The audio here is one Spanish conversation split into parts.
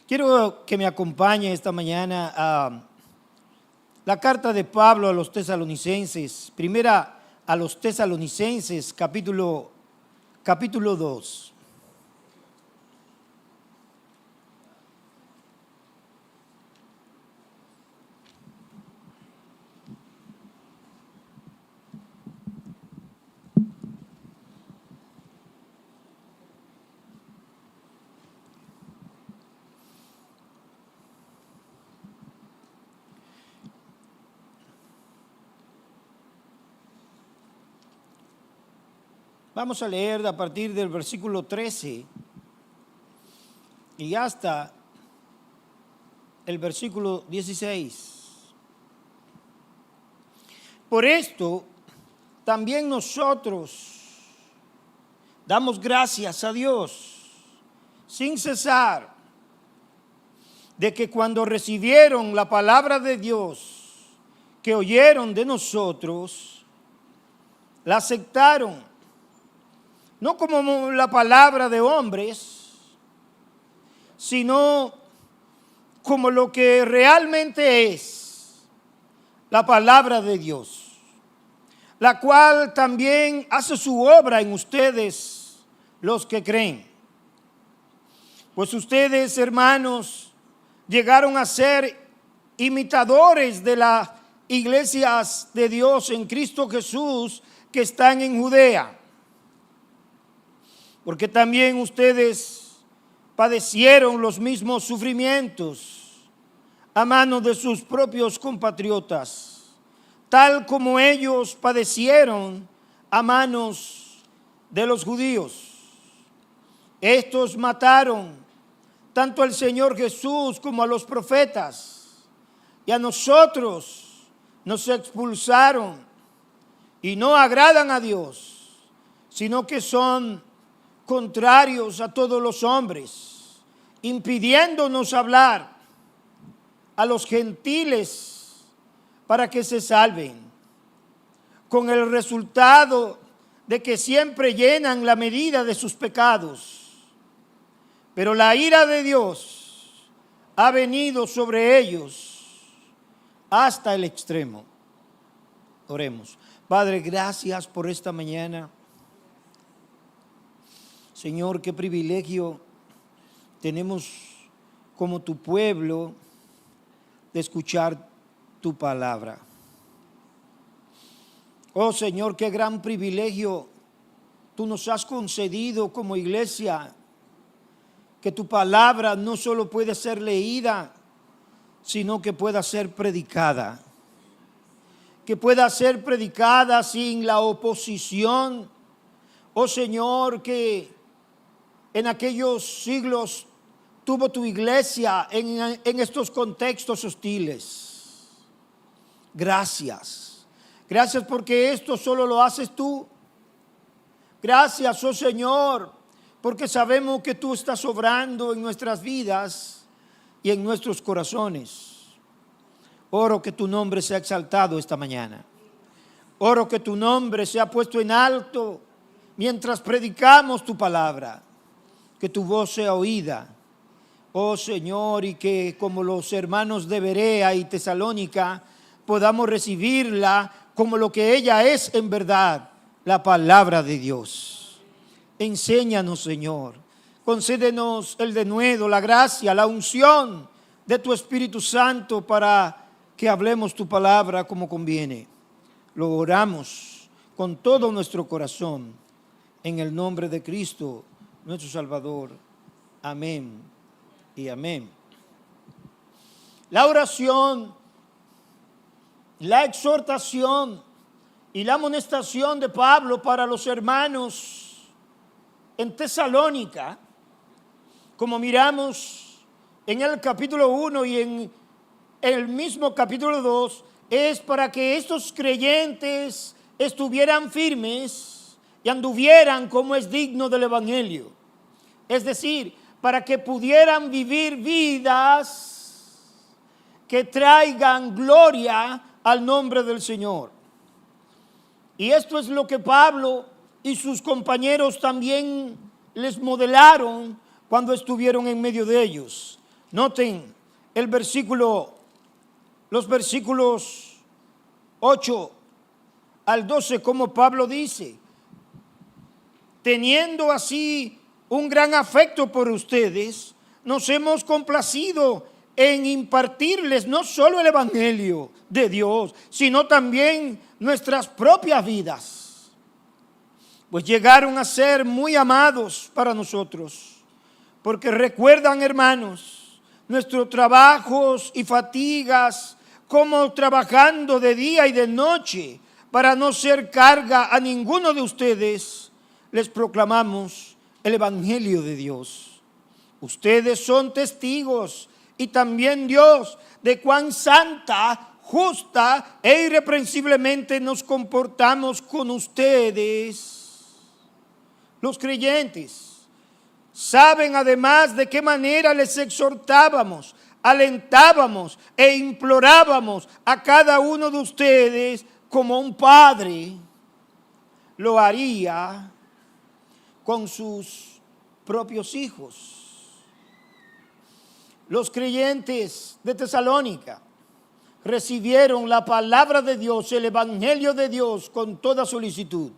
Quiero que me acompañe esta mañana a la carta de Pablo a los tesalonicenses, primera a los tesalonicenses, capítulo 2. Vamos a leer a partir del versículo 13 y hasta el versículo 16. Por esto, también nosotros damos gracias a Dios sin cesar, de que cuando recibieron la palabra de Dios que oyeron de nosotros, la aceptaron, no como la palabra de hombres, sino como lo que realmente es la palabra de Dios, la cual también hace su obra en ustedes, los que creen. Pues ustedes, hermanos, llegaron a ser imitadores de las iglesias de Dios en Cristo Jesús que están en Judea. Porque también ustedes padecieron los mismos sufrimientos a manos de sus propios compatriotas, tal como ellos padecieron a manos de los judíos. Estos mataron tanto al Señor Jesús como a los profetas, y a nosotros nos expulsaron y no agradan a Dios, sino que son contrarios a todos los hombres, impidiéndonos hablar a los gentiles para que se salven, con el resultado de que siempre llenan la medida de sus pecados. Pero la ira de Dios ha venido sobre ellos hasta el extremo. Oremos. Padre, gracias por esta mañana. Señor, qué privilegio tenemos como tu pueblo de escuchar tu palabra. Oh Señor, qué gran privilegio tú nos has concedido como iglesia, que tu palabra no solo puede ser leída, sino que pueda ser predicada. Que pueda ser predicada sin la oposición. Oh Señor, que en aquellos siglos tuvo tu iglesia en estos contextos hostiles. Gracias. Gracias porque esto solo lo haces tú. Gracias, oh Señor, porque sabemos que tú estás obrando en nuestras vidas y en nuestros corazones. Oro que tu nombre sea exaltado esta mañana. Oro que tu nombre sea puesto en alto mientras predicamos tu palabra. Que tu voz sea oída, oh Señor, y que como los hermanos de Berea y Tesalónica podamos recibirla como lo que ella es en verdad, la palabra de Dios. Enséñanos, Señor, concédenos el denuedo, la gracia, la unción de tu Espíritu Santo para que hablemos tu palabra como conviene. Lo oramos con todo nuestro corazón en el nombre de Cristo, nuestro Salvador. Amén y amén. La oración, la exhortación y la amonestación de Pablo para los hermanos en Tesalónica, como miramos en el capítulo 1 y en el mismo capítulo 2, es para que estos creyentes estuvieran firmes y anduvieran como es digno del Evangelio. Es decir, para que pudieran vivir vidas que traigan gloria al nombre del Señor. Y esto es lo que Pablo y sus compañeros también les modelaron cuando estuvieron en medio de ellos. Noten los versículos 8 al 12, como Pablo dice: teniendo así un gran afecto por ustedes, nos hemos complacido en impartirles no solo el Evangelio de Dios, sino también nuestras propias vidas, pues llegaron a ser muy amados para nosotros, porque recuerdan, hermanos, nuestros trabajos y fatigas, como trabajando de día y de noche para no ser carga a ninguno de ustedes, les proclamamos el Evangelio de Dios. Ustedes son testigos, y también Dios, de cuán santa, justa e irreprensiblemente nos comportamos con ustedes. Los creyentes saben además de qué manera les exhortábamos, alentábamos e implorábamos a cada uno de ustedes como un padre lo haría con sus propios hijos. Los creyentes de Tesalónica recibieron la palabra de Dios, el Evangelio de Dios, con toda solicitud.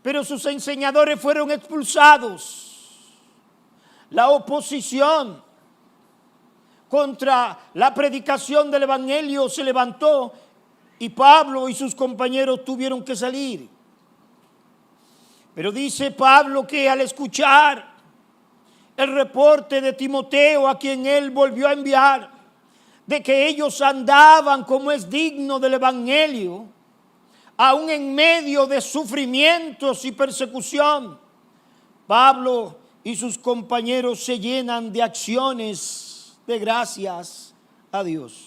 Pero sus enseñadores fueron expulsados. La oposición contra la predicación del Evangelio se levantó y Pablo y sus compañeros tuvieron que salir. Pero dice Pablo que al escuchar el reporte de Timoteo, a quien él volvió a enviar, de que ellos andaban como es digno del Evangelio, aún en medio de sufrimientos y persecución, Pablo y sus compañeros se llenan de acciones de gracias a Dios.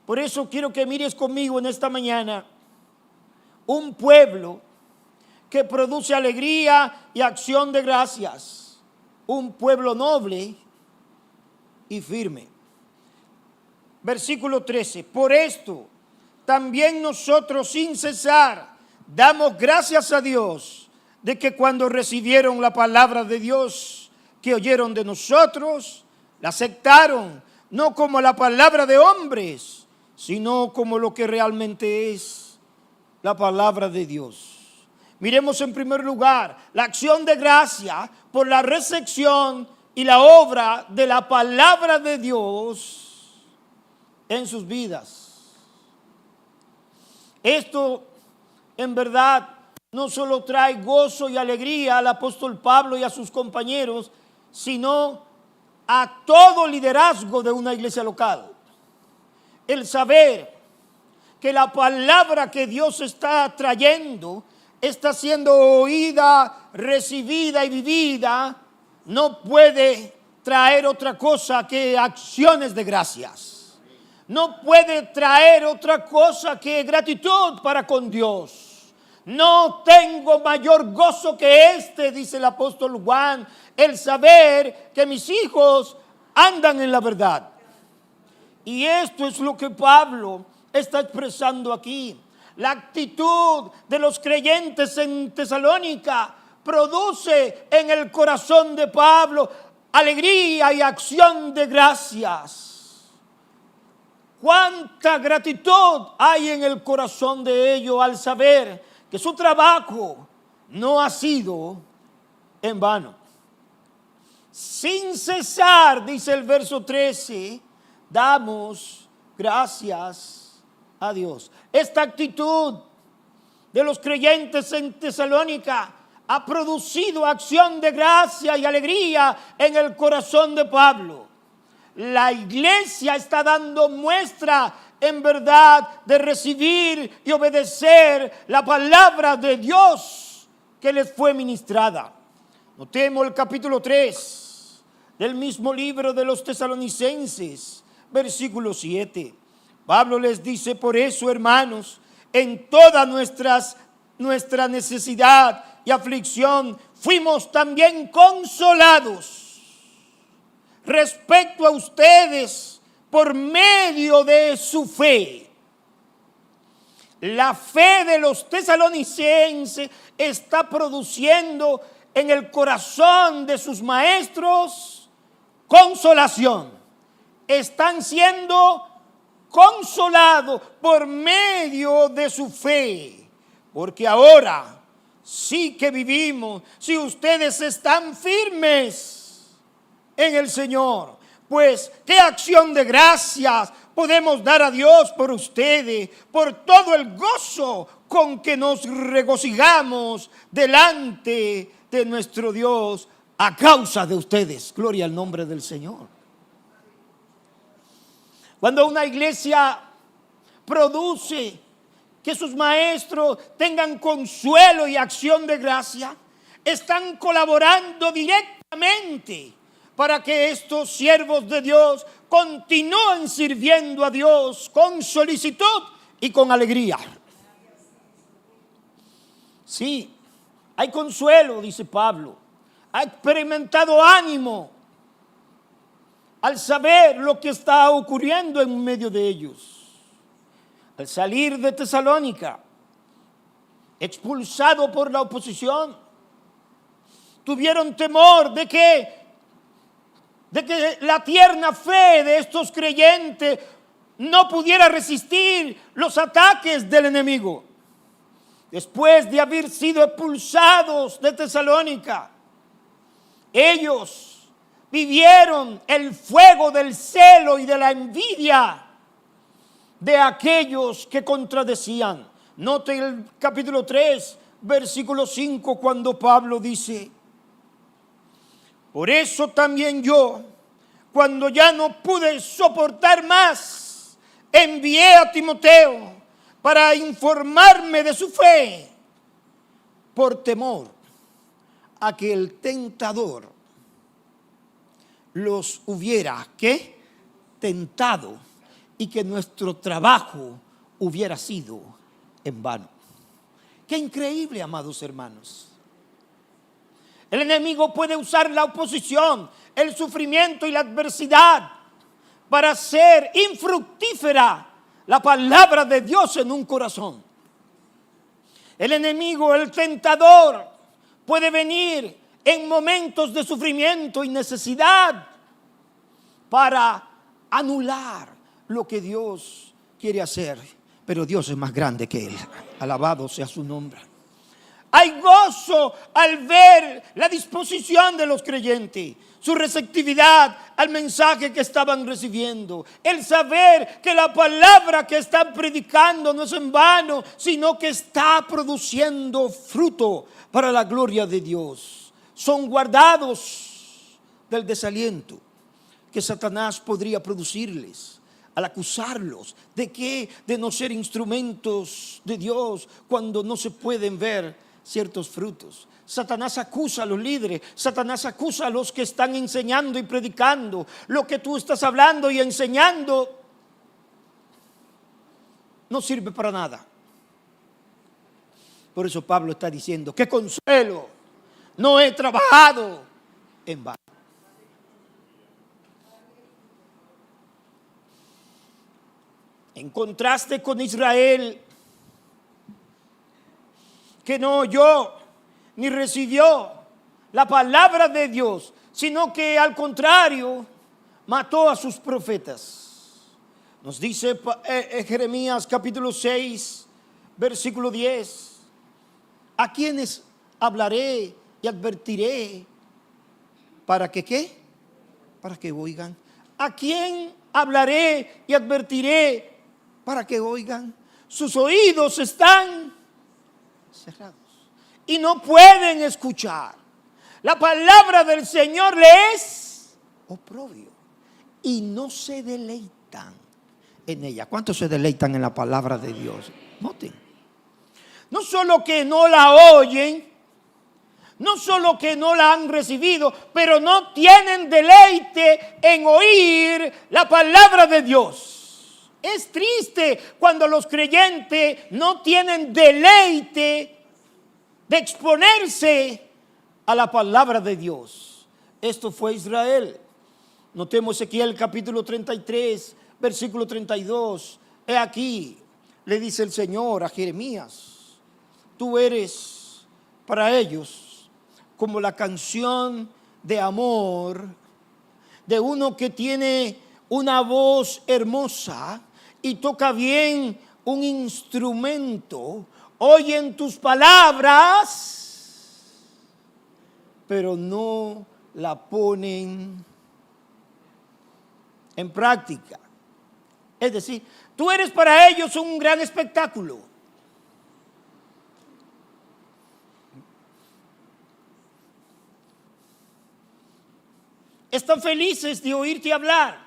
Por eso quiero que mires conmigo en esta mañana un pueblo que produce alegría y acción de gracias, un pueblo noble y firme. Versículo 13: por esto también nosotros sin cesar damos gracias a Dios de que cuando recibieron la palabra de Dios que oyeron de nosotros, la aceptaron no como la palabra de hombres, sino como lo que realmente es la palabra de Dios. Miremos en primer lugar la acción de gracia por la recepción y la obra de la palabra de Dios en sus vidas. Esto en verdad no solo trae gozo y alegría al apóstol Pablo y a sus compañeros, sino a todo liderazgo de una iglesia local. El saber que la palabra que Dios está trayendo está siendo oída, recibida y vivida, no puede traer otra cosa que acciones de gracias. No puede traer otra cosa que gratitud para con Dios. No tengo mayor gozo que este, dice el apóstol Juan, el saber que mis hijos andan en la verdad. Y esto es lo que Pablo está expresando aquí. La actitud de los creyentes en Tesalónica produce en el corazón de Pablo alegría y acción de gracias. Cuánta gratitud hay en el corazón de ellos al saber que su trabajo no ha sido en vano. Sin cesar, dice el verso 13, damos gracias a Dios. Esta actitud de los creyentes en Tesalónica ha producido acción de gracia y alegría en el corazón de Pablo. La iglesia está dando muestra en verdad de recibir y obedecer la palabra de Dios que les fue ministrada. Notemos el capítulo 3 del mismo libro de los Tesalonicenses, versículo 7. Pablo les dice: por eso, hermanos, en toda nuestra necesidad y aflicción fuimos también consolados respecto a ustedes por medio de su fe. La fe de los tesalonicenses está produciendo en el corazón de sus maestros consolación. Están siendo consolados por medio de su fe, porque ahora sí que vivimos, si ustedes están firmes en el Señor. Pues, ¿qué acción de gracias podemos dar a Dios por ustedes, por todo el gozo con que nos regocijamos delante de nuestro Dios a causa de ustedes? Gloria al nombre del Señor. Cuando una iglesia produce que sus maestros tengan consuelo y acción de gracia, están colaborando directamente para que estos siervos de Dios continúen sirviendo a Dios con solicitud y con alegría. Sí, hay consuelo, dice Pablo. Ha experimentado ánimo al saber lo que está ocurriendo en medio de ellos. Al salir de Tesalónica, expulsado por la oposición, tuvieron temor de que la tierna fe de estos creyentes no pudiera resistir los ataques del enemigo. Después de haber sido expulsados de Tesalónica, ellos vivieron el fuego del celo y de la envidia de aquellos que contradecían. Note el capítulo 3, versículo 5, cuando Pablo dice: por eso también yo, cuando ya no pude soportar más, envié a Timoteo para informarme de su fe, por temor a que el tentador los hubiera, ¿qué? Tentado, y que nuestro trabajo hubiera sido en vano. Qué increíble, amados hermanos. El enemigo puede usar la oposición, el sufrimiento y la adversidad para hacer infructífera la palabra de Dios en un corazón. El enemigo, el tentador, puede venir en momentos de sufrimiento y necesidad para anular lo que Dios quiere hacer. Pero Dios es más grande que él. Alabado sea su nombre. Hay gozo al ver la disposición de los creyentes, su receptividad al mensaje que estaban recibiendo, el saber que la palabra que están predicando no es en vano, sino que está produciendo fruto para la gloria de Dios. Son guardados del desaliento que Satanás podría producirles al acusarlos de que de no ser instrumentos de Dios cuando no se pueden ver ciertos frutos. Satanás acusa a los líderes, Satanás acusa a los que están enseñando y predicando. Lo que tú estás hablando y enseñando no sirve para nada. Por eso Pablo está diciendo: qué consuelo, no he trabajado en vano. En contraste con Israel, que no oyó ni recibió la palabra de Dios, sino que al contrario mató a sus profetas. Nos dice Jeremías capítulo 6, versículo 10: a quienes hablaré y advertiré para que ¿qué? Para que oigan. ¿A quién hablaré y advertiré para que oigan? Sus oídos están cerrados y no pueden escuchar. La palabra del Señor le es oprobio y no se deleitan en ella. ¿Cuántos se deleitan en la palabra de Dios? Noten. No solo que no la oyen, no solo que no la han recibido, pero no tienen deleite en oír la palabra de Dios. Es triste cuando los creyentes no tienen deleite de exponerse a la palabra de Dios. Esto fue Israel. Notemos Ezequiel capítulo 33, versículo 32. He aquí, le dice el Señor a Jeremías: tú eres para ellos como la canción de amor de uno que tiene una voz hermosa y toca bien un instrumento. Oyen tus palabras, pero no la ponen en práctica. Es decir, tú eres para ellos un gran espectáculo. Están felices de oírte hablar,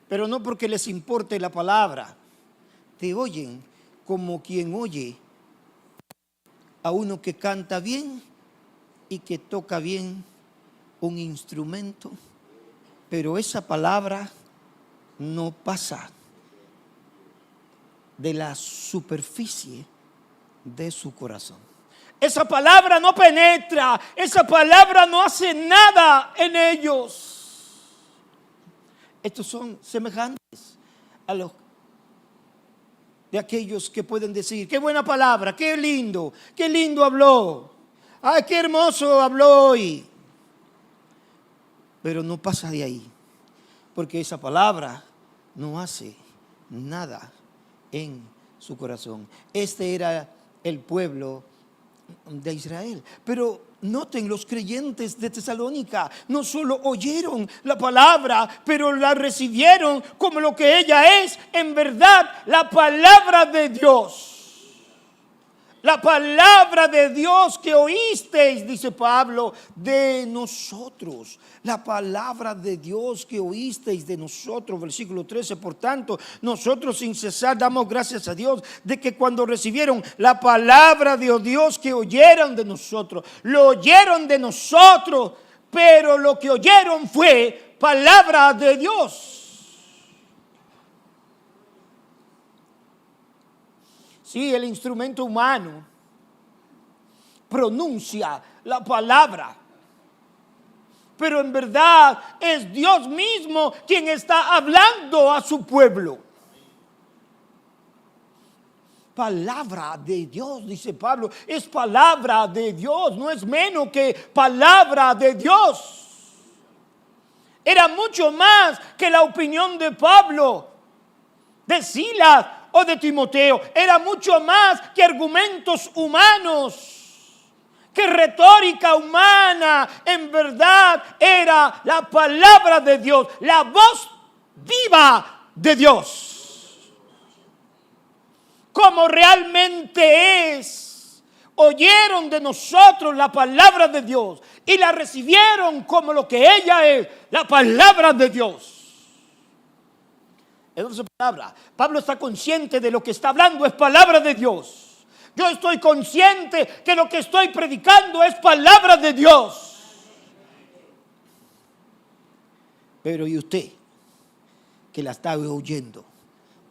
pero no porque les importe la palabra. Te oyen como quien oye a uno que canta bien y que toca bien un instrumento, pero esa palabra no pasa de la superficie de su corazón. Esa palabra no penetra, esa palabra no hace nada en ellos. Estos son semejantes a los de aquellos que pueden decir: qué buena palabra, qué lindo habló, ay, qué hermoso habló hoy. Pero no pasa de ahí, porque esa palabra no hace nada en su corazón. Este era el pueblo de Israel. Pero noten, los creyentes de Tesalónica no solo oyeron la palabra, pero la recibieron como lo que ella es, en verdad, la palabra de Dios. La palabra de Dios que oísteis, dice Pablo, de nosotros. La palabra de Dios que oísteis de nosotros. Versículo 13. Por tanto, nosotros sin cesar damos gracias a Dios de que cuando recibieron la palabra de Dios que oyeron de nosotros, lo oyeron de nosotros, pero lo que oyeron fue palabra de Dios. Sí, el instrumento humano pronuncia la palabra, pero en verdad es Dios mismo quien está hablando a su pueblo. Palabra de Dios, dice Pablo, es palabra de Dios, no es menos que palabra de Dios. Era mucho más que la opinión de Pablo, de Silas o de Timoteo. Era mucho más que argumentos humanos, que retórica humana. En verdad era la palabra de Dios, la voz viva de Dios, como realmente es. Oyeron de nosotros la palabra de Dios y la recibieron como lo que ella es, la palabra de Dios. Entonces, Pablo está consciente de lo que está hablando es palabra de Dios. Yo estoy consciente que lo que estoy predicando es palabra de Dios. Pero ¿y usted que la está oyendo,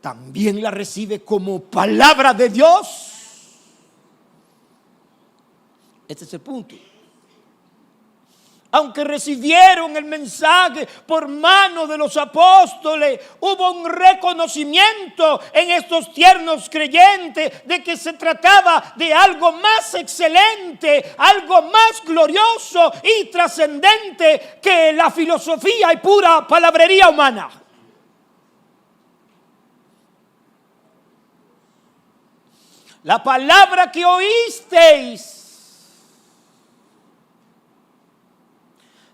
también la recibe como palabra de Dios? Este es el punto. Aunque recibieron el mensaje por mano de los apóstoles, hubo un reconocimiento en estos tiernos creyentes de que se trataba de algo más excelente, algo más glorioso y trascendente que la filosofía y pura palabrería humana. La palabra que oísteis.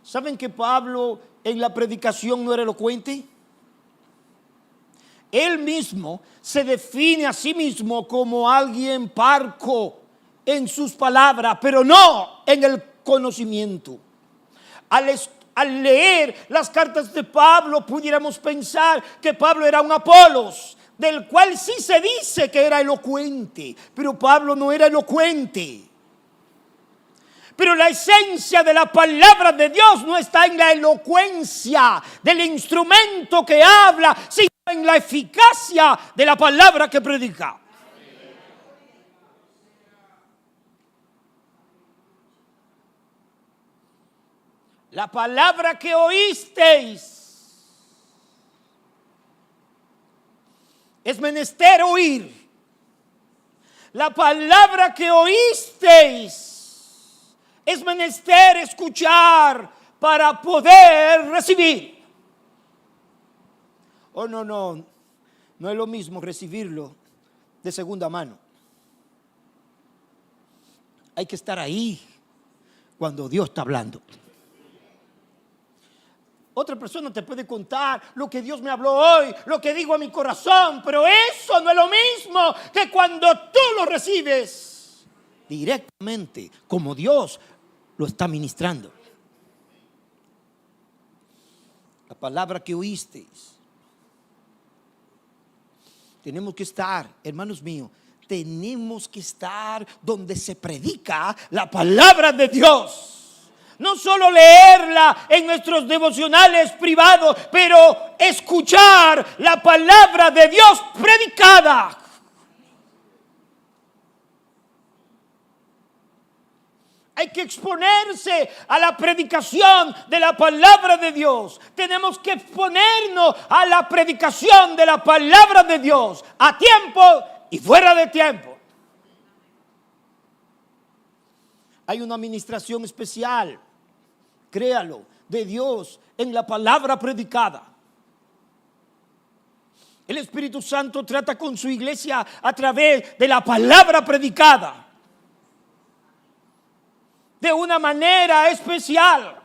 ¿Saben que Pablo en la predicación no era elocuente? Él mismo se define a sí mismo como alguien parco en sus palabras, pero no en el conocimiento. Al leer las cartas de Pablo, pudiéramos pensar que Pablo era un Apolos, del cual sí se dice que era elocuente, pero Pablo no era elocuente. Pero la esencia de la palabra de Dios no está en la elocuencia del instrumento que habla, sino en la eficacia de la palabra que predica. La palabra que oísteis. Es menester oír. La palabra que oísteis Es menester escuchar para poder recibir. Oh, no es lo mismo recibirlo de segunda mano. Hay que estar ahí cuando Dios está hablando. Otra persona te puede contar lo que Dios me habló hoy, lo que digo a mi corazón, pero eso no es lo mismo que cuando tú lo recibes directamente, como Dios lo está ministrando. La palabra que oísteis. Tenemos que estar, hermanos míos, tenemos que estar donde se predica la palabra de Dios. No solo leerla en nuestros devocionales privados, pero escuchar la palabra de Dios predicada. Hay que exponerse a la predicación de la palabra de Dios. Tenemos que exponernos a la predicación de la palabra de Dios, a tiempo y fuera de tiempo. Hay una administración especial, créalo, de Dios en la palabra predicada. El Espíritu Santo trata con su iglesia a través de la palabra predicada, de una manera especial.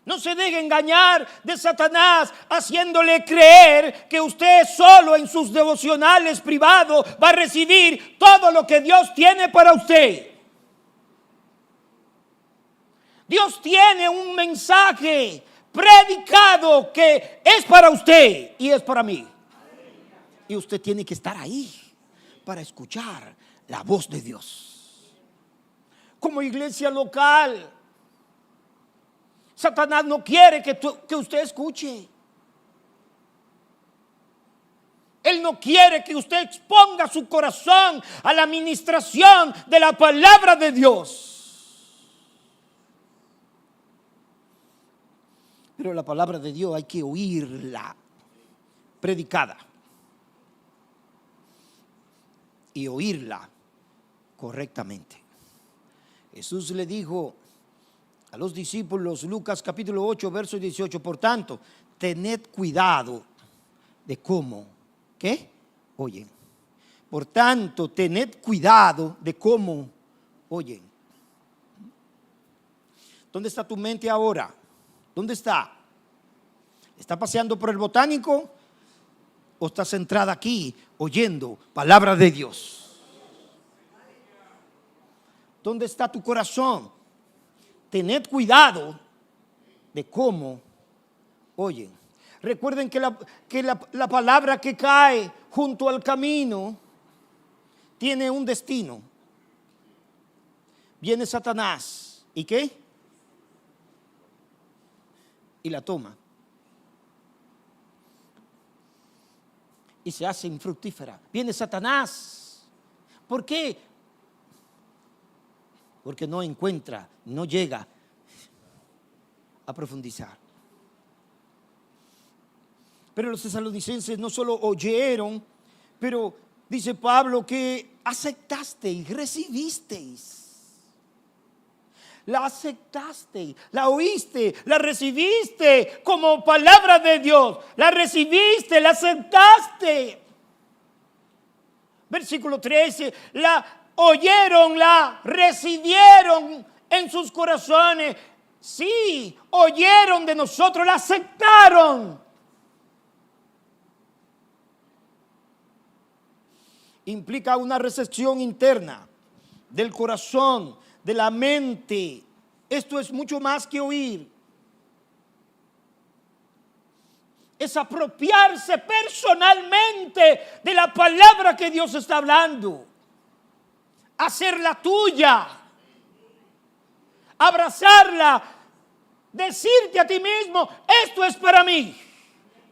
No se deje engañar de Satanás haciéndole creer que usted solo en sus devocionales privados va a recibir todo lo que Dios tiene para usted. Dios tiene un mensaje predicado que es para usted y es para mí. Y usted tiene que estar ahí para escuchar la voz de Dios. Como iglesia local, Satanás no quiere que usted escuche. Él no quiere que usted exponga su corazón a la administración de la palabra de Dios. Pero la palabra de Dios hay que oírla predicada y oírla correctamente. Jesús le dijo a los discípulos, Lucas capítulo 8, verso 18, por tanto, tened cuidado de cómo, ¿qué? Oyen. Por tanto, tened cuidado de cómo oyen. ¿Dónde está tu mente ahora? ¿Dónde está? ¿Está paseando por el botánico o está centrada aquí oyendo palabra de Dios? ¿Dónde está tu corazón? Tened cuidado de cómo oyen. Recuerden que la palabra que cae junto al camino tiene un destino. Viene Satanás. ¿Y qué? Y la toma. Y se hace infructífera. Viene Satanás. ¿Por qué? Porque no encuentra, no llega a profundizar. Pero los tesalonicenses no solo oyeron, pero dice Pablo que aceptasteis, recibisteis. La aceptaste, la oíste, la recibiste como palabra de Dios. La recibiste, la aceptaste. Versículo 13, la oyeron, la recibieron en sus corazones. Sí, oyeron de nosotros, la aceptaron. Implica una recepción interna del corazón, de la mente. Esto es mucho más que oír. Es apropiarse personalmente de la palabra que Dios está hablando. Hacerla tuya. Abrazarla. Decirte a ti mismo, esto es para mí.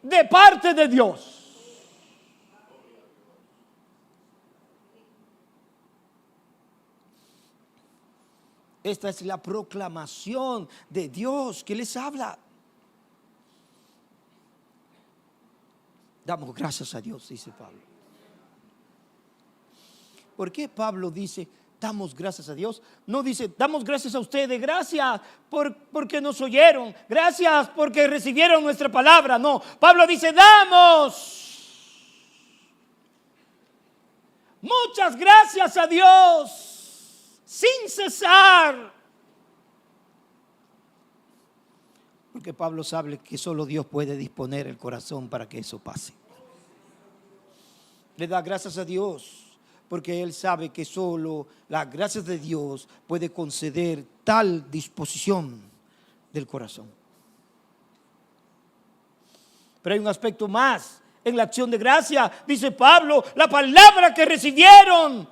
De parte de Dios. Esta es la proclamación de Dios que les habla. Damos gracias a Dios, dice Pablo. ¿Por qué Pablo dice, damos gracias a Dios. No dice, damos gracias a ustedes, gracias porque nos oyeron, gracias porque recibieron nuestra palabra. No, Pablo dice, damos muchas gracias a Dios sin cesar. Porque Pablo sabe que solo Dios puede disponer el corazón para que eso pase. Le da gracias a Dios porque Él sabe que solo la gracia de Dios puede conceder tal disposición del corazón. Pero hay un aspecto más en la acción de gracia. Dice Pablo, la palabra que recibieron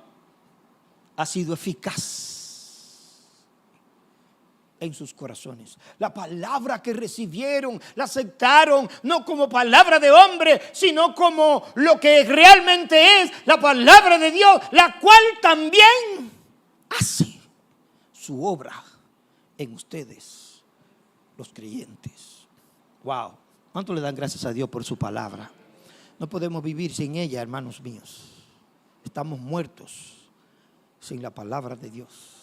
ha sido eficaz en sus corazones. La palabra que recibieron, la aceptaron no como palabra de hombre, sino como lo que realmente es la palabra de Dios, la cual también hace su obra en ustedes, los creyentes. Wow, ¿cuánto le dan gracias a Dios por su palabra? No podemos vivir sin ella, hermanos míos. Estamos muertos sin la palabra de Dios.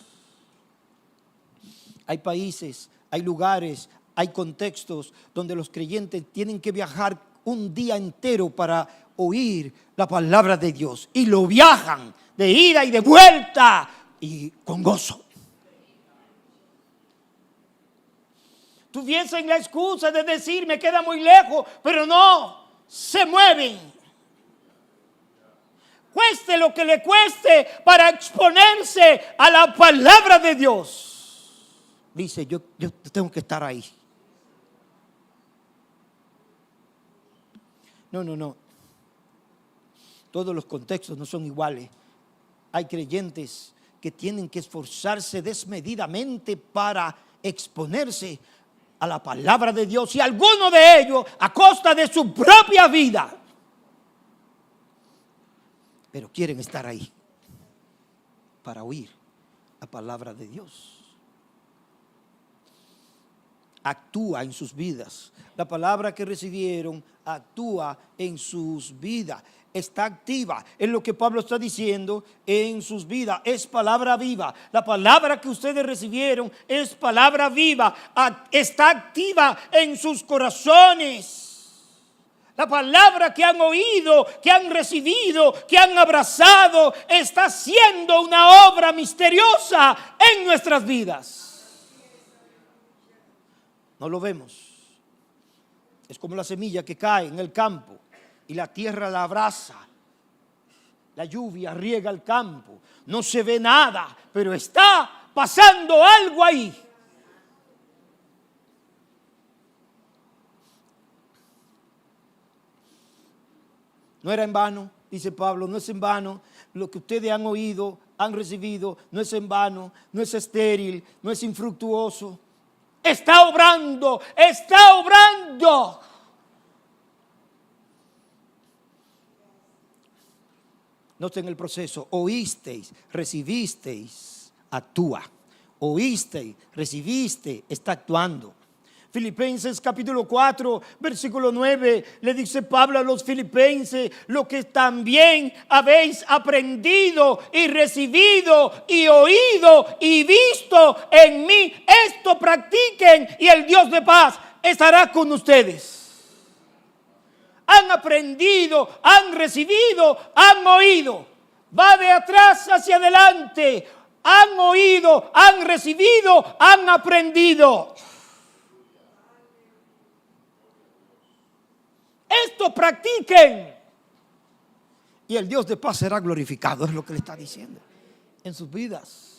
Hay países, hay lugares, hay contextos donde los creyentes tienen que viajar un día entero para oír la palabra de Dios. Y lo viajan de ida y de vuelta y con gozo. Tuviesen la excusa de decir me queda muy lejos, pero no, se mueven. Cueste lo que le cueste para exponerse a la palabra de Dios. Dice, yo tengo que estar ahí. No. Todos los contextos no son iguales. Hay creyentes que tienen que esforzarse desmedidamente para exponerse a la palabra de Dios, y algunos de ellos a costa de su propia vida. Pero quieren estar ahí para oír la palabra de Dios. Actúa en sus vidas. La palabra que recibieron actúa en sus vidas. Está activa. Es lo que Pablo está diciendo, en sus vidas. Es palabra viva. La palabra que ustedes recibieron es palabra viva. Está activa en sus corazones. La palabra que han oído, que han recibido, que han abrazado, está haciendo una obra misteriosa en nuestras vidas. No lo vemos. Es como la semilla que cae en el campo y la tierra la abraza. La lluvia riega el campo. No se ve nada, pero está pasando algo ahí. No era en vano, dice Pablo, no es en vano. Lo que ustedes han oído, han recibido, no es en vano, no es estéril, no es infructuoso. Está obrando, está obrando. Noten el proceso. Oísteis, recibisteis, actúa. Oísteis, recibiste, está actuando. Filipenses capítulo 4, versículo 9, le dice Pablo a los filipenses, lo que también habéis aprendido y recibido y oído y visto en mí, esto practiquen y el Dios de paz estará con ustedes. Han aprendido, han recibido, han oído. Va de atrás hacia adelante. Han oído, han recibido, han aprendido. Esto practiquen y el Dios de paz será glorificado, es lo que le está diciendo en sus vidas.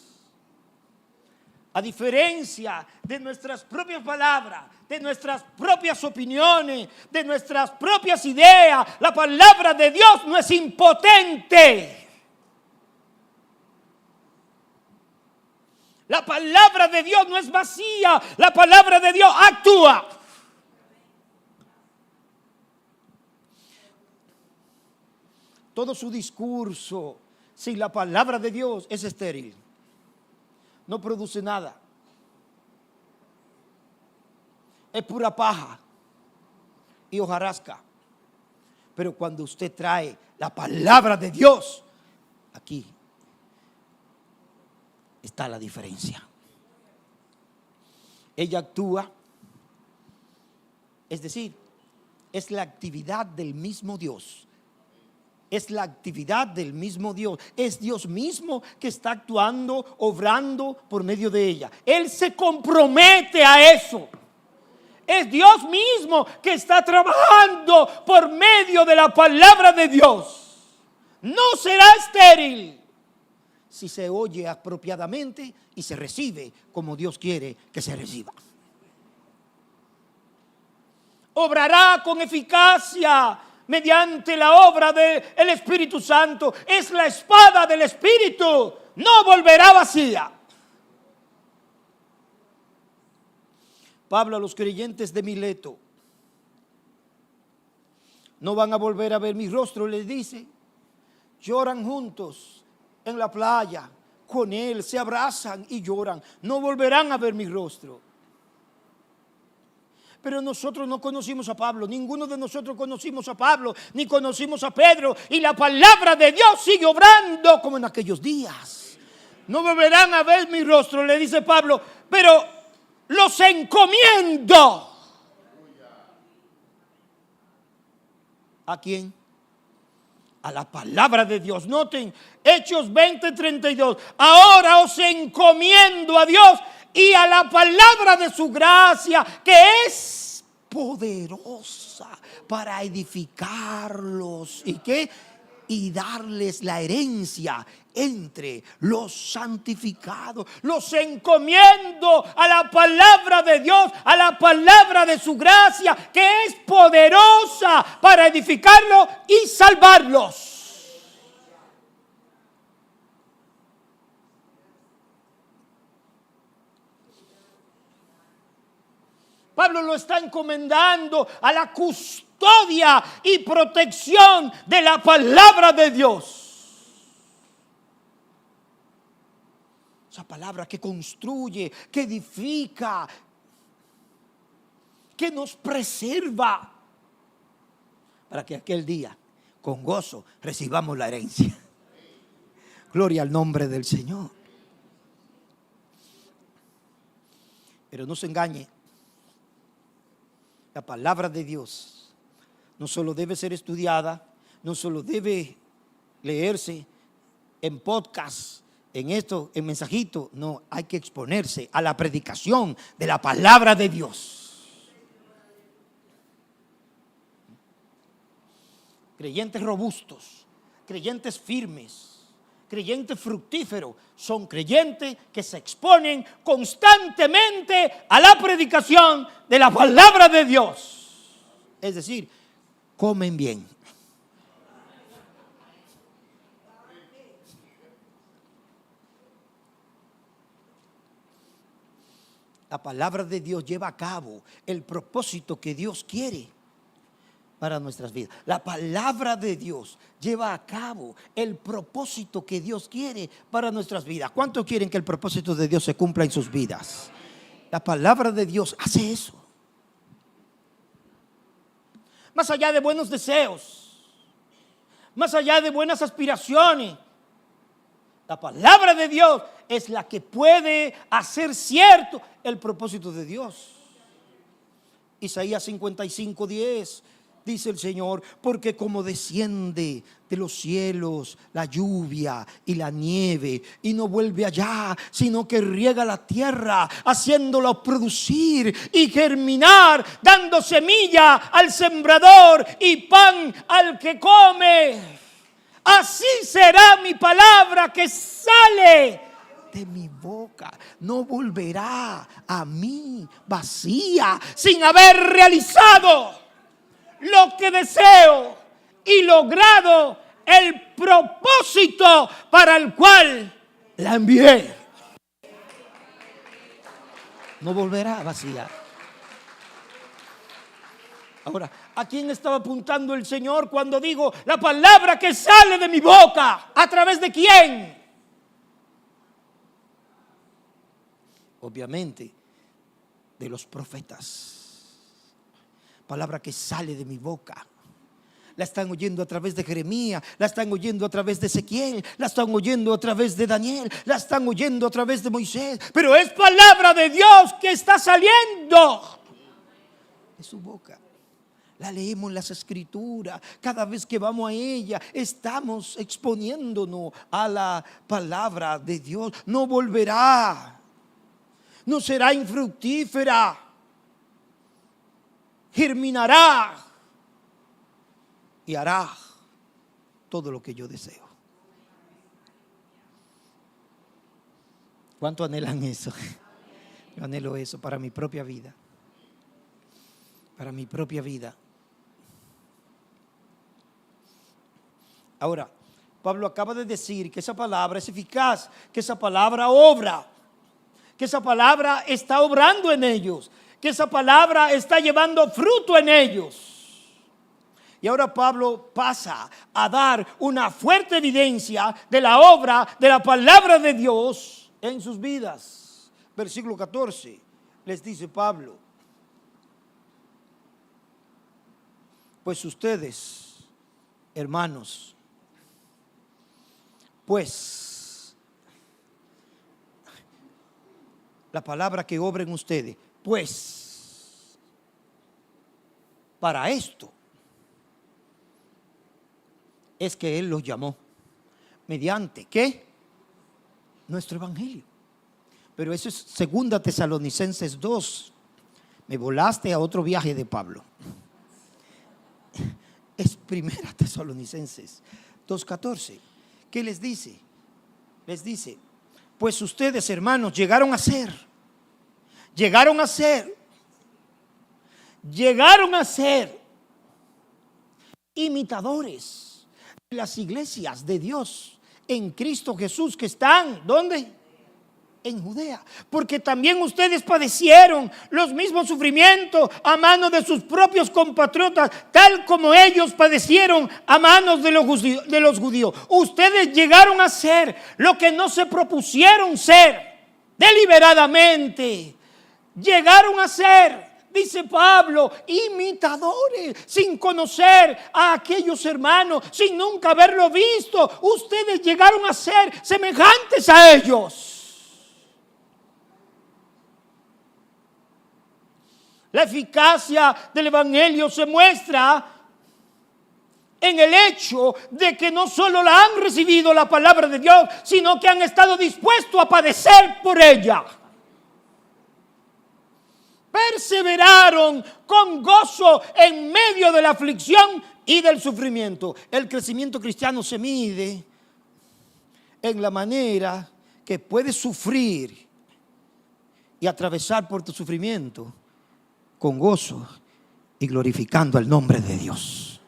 A diferencia de nuestras propias palabras, de nuestras propias opiniones, de nuestras propias ideas, la palabra de Dios no es impotente. La palabra de Dios no es vacía, la palabra de Dios actúa. Todo su discurso sin la palabra de Dios es estéril. No produce nada. Es pura paja y hojarasca. Pero cuando usted trae la palabra de Dios, aquí está la diferencia. Ella actúa, es decir, es la actividad del mismo Dios. Es la actividad del mismo Dios. Es Dios mismo que está actuando, obrando por medio de ella. Él se compromete a eso. Es Dios mismo que está trabajando por medio de la palabra de Dios. No será estéril si se oye apropiadamente y se recibe como Dios quiere que se reciba. Obrará con eficacia mediante la obra del Espíritu Santo. Es la espada del Espíritu, no volverá vacía. Pablo a los creyentes de Mileto: no van a volver a ver mi rostro, les dice. Lloran juntos en la playa con él, se abrazan y lloran. No volverán a ver mi rostro. Pero nosotros no conocimos a Pablo, ninguno de nosotros conocimos a Pablo, ni conocimos a Pedro, y la palabra de Dios sigue obrando como en aquellos días. No volverán a ver mi rostro, le dice Pablo, pero los encomiendo. ¿A quién? A la palabra de Dios. Noten, Hechos 20:32. Ahora os encomiendo a Dios y a la palabra de su gracia, que es poderosa para edificarlos. ¿Y qué? Y darles la herencia entre los santificados. Los encomiendo a la palabra de Dios, a la palabra de su gracia, que es poderosa para edificarlos y salvarlos. Pablo lo está encomendando a la custodia y protección de la palabra de Dios. Esa palabra que construye, que edifica, que nos preserva, para que aquel día con gozo recibamos la herencia. Gloria al nombre del Señor. Pero no se engañe. La palabra de Dios no solo debe ser estudiada, no solo debe leerse en podcast, en esto, en mensajito. No, hay que exponerse a la predicación de la palabra de Dios. Creyentes robustos, creyentes firmes, creyentes fructíferos son creyentes que se exponen constantemente a la predicación de la palabra de Dios. Es decir, comen bien. La palabra de Dios lleva a cabo el propósito que Dios quiere para nuestras vidas. La palabra de Dios lleva a cabo el propósito que Dios quiere para nuestras vidas. ¿Cuántos quieren que el propósito de Dios se cumpla en sus vidas? La palabra de Dios hace eso. Más allá de buenos deseos, más allá de buenas aspiraciones, la palabra de Dios es la que puede hacer cierto el propósito de Dios. Isaías 55:10 dice el Señor: porque como desciende de los cielos la lluvia y la nieve, y no vuelve allá, sino que riega la tierra, haciéndola producir y germinar, dando semilla al sembrador y pan al que come. Así será mi palabra que sale de mi boca. No volverá a mí vacía, sin haber realizado lo que deseo y logrado el propósito para el cual la envié. No volverá vacía. Ahora, ¿a quién estaba apuntando el Señor cuando digo la palabra que sale de mi boca? ¿A través de quién? Obviamente, de los profetas. Palabra que sale de mi boca. La están oyendo a través de Jeremías, la están oyendo a través de Ezequiel, la están oyendo a través de Daniel, la están oyendo a través de Moisés. Pero es palabra de Dios que está saliendo de su boca. La leemos en las escrituras. Cada vez que vamos a ella, estamos exponiéndonos a la palabra de Dios. No volverá, no será infructífera, germinará y hará todo lo que yo deseo. ¿Cuánto anhelan eso? Yo anhelo eso para mi propia vida. Para mi propia vida. Ahora, Pablo acaba de decir que esa palabra es eficaz, que esa palabra obra, que esa palabra está obrando en ellos, que esa palabra está llevando fruto en ellos. Y ahora Pablo pasa a dar una fuerte evidencia de la obra de la palabra de Dios en sus vidas. Versículo 14, les dice Pablo: pues ustedes, hermanos, pues, la palabra que obra en ustedes, pues, para esto es que Él los llamó, mediante, ¿qué? Nuestro evangelio. Pero eso es 2 Tesalonicenses 2. Me volaste a otro viaje de Pablo. Es 1 Tesalonicenses 2:14. ¿Qué les dice? Les dice: pues ustedes, hermanos, llegaron a ser imitadores de las iglesias de Dios en Cristo Jesús, que están, ¿dónde? En Judea, porque también ustedes padecieron los mismos sufrimientos a manos de sus propios compatriotas, tal como ellos padecieron a manos de los judíos. Ustedes llegaron a ser lo que no se propusieron ser deliberadamente. Llegaron a ser, dice Pablo, imitadores, sin conocer a aquellos hermanos, sin nunca haberlo visto. Ustedes llegaron a ser semejantes a ellos. La eficacia del evangelio se muestra en el hecho de que no solo la han recibido la palabra de Dios, sino que han estado dispuestos a padecer por ella. Perseveraron con gozo en medio de la aflicción y del sufrimiento. El crecimiento cristiano se mide en la manera que puedes sufrir y atravesar por tu sufrimiento con gozo y glorificando el nombre de Dios.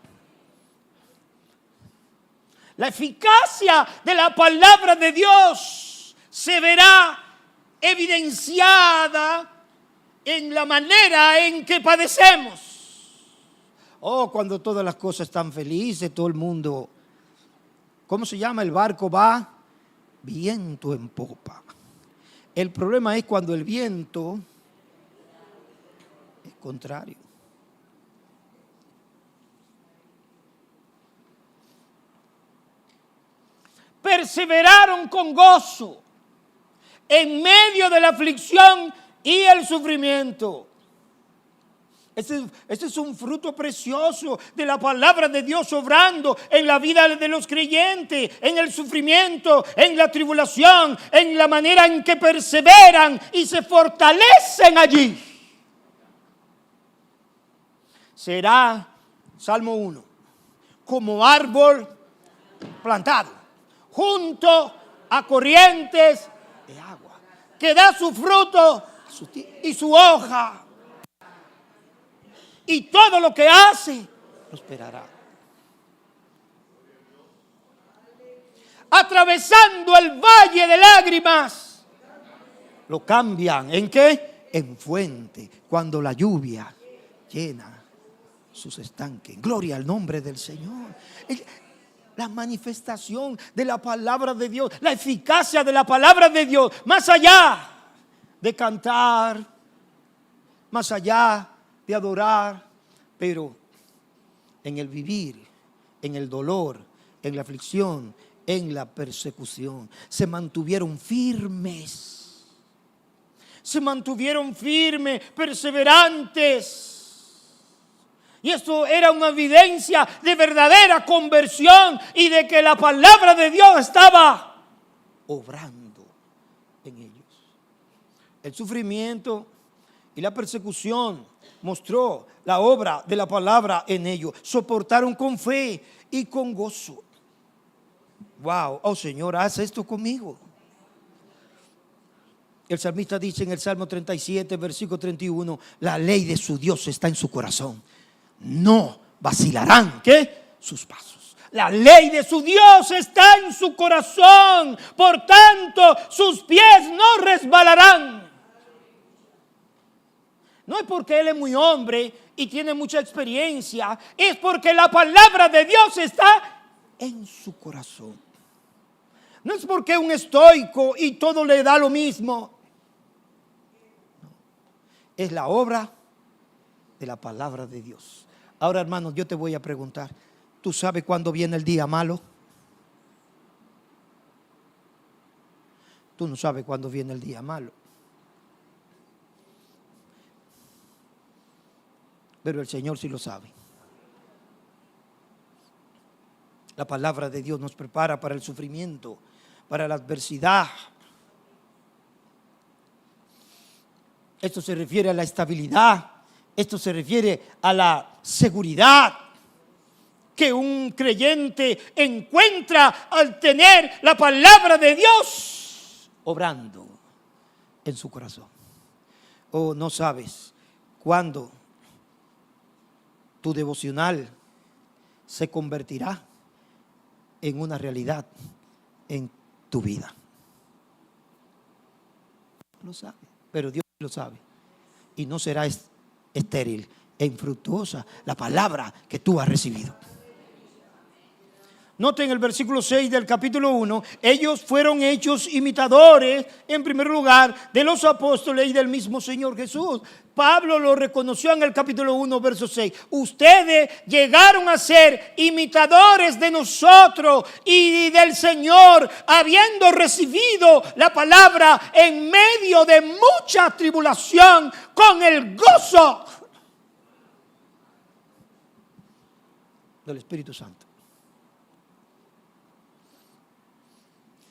La eficacia de la palabra de Dios se verá evidenciada en la manera en que padecemos. Oh, cuando todas las cosas están felices, todo el mundo, ¿cómo se llama? El barco va viento en popa. El problema es cuando el viento es contrario. Perseveraron con gozo en medio de la aflicción y el sufrimiento. Este es un fruto precioso de la palabra de Dios obrando en la vida de los creyentes, en el sufrimiento, en la tribulación, en la manera en que perseveran y se fortalecen allí. Será, Salmo 1, como árbol plantado junto a corrientes de agua, que da su fruto y su hoja, y todo lo que hace prosperará. Atravesando el valle de lágrimas, lo cambian ¿en qué? En fuente, cuando la lluvia llena sus estanques. Gloria al nombre del Señor. La manifestación de la palabra de Dios, la eficacia de la palabra de Dios, más allá de cantar, más allá de adorar, pero en el vivir en el dolor, en la aflicción, en la persecución. Se mantuvieron firmes. Se mantuvieron firmes, perseverantes. Y esto era una evidencia de verdadera conversión y de que la palabra de Dios estaba obrando en ellos. El sufrimiento y la persecución mostró la obra de la palabra en ellos. Soportaron con fe y con gozo. Wow, oh Señor, haz esto conmigo. El salmista dice en el Salmo 37, versículo 31, la ley de su Dios está en su corazón. No vacilarán, ¿qué? Sus pasos. La ley de su Dios está en su corazón. Por tanto, sus pies no resbalarán. No es porque él es muy hombre y tiene mucha experiencia. Es porque la palabra de Dios está en su corazón. No es porque es un estoico y todo le da lo mismo. No. Es la obra de la palabra de Dios. Ahora, hermanos, yo te voy a preguntar, ¿tú sabes cuándo viene el día malo? Tú no sabes cuándo viene el día malo. Pero el Señor sí lo sabe. La palabra de Dios nos prepara para el sufrimiento, para la adversidad. Esto se refiere a la estabilidad. Esto se refiere a la seguridad que un creyente encuentra al tener la palabra de Dios obrando en su corazón. Oh, no sabes cuándo tu devocional se convertirá en una realidad en tu vida. Lo sabe, pero Dios lo sabe. Y no será estéril e infructuosa la palabra que tú has recibido. Noten el versículo 6 del capítulo 1. Ellos fueron hechos imitadores, en primer lugar, de los apóstoles y del mismo Señor Jesús. Pablo lo reconoció en el capítulo 1, verso 6. Ustedes llegaron a ser imitadores de nosotros y del Señor, habiendo recibido la palabra en medio de mucha tribulación, con el gozo del Espíritu Santo.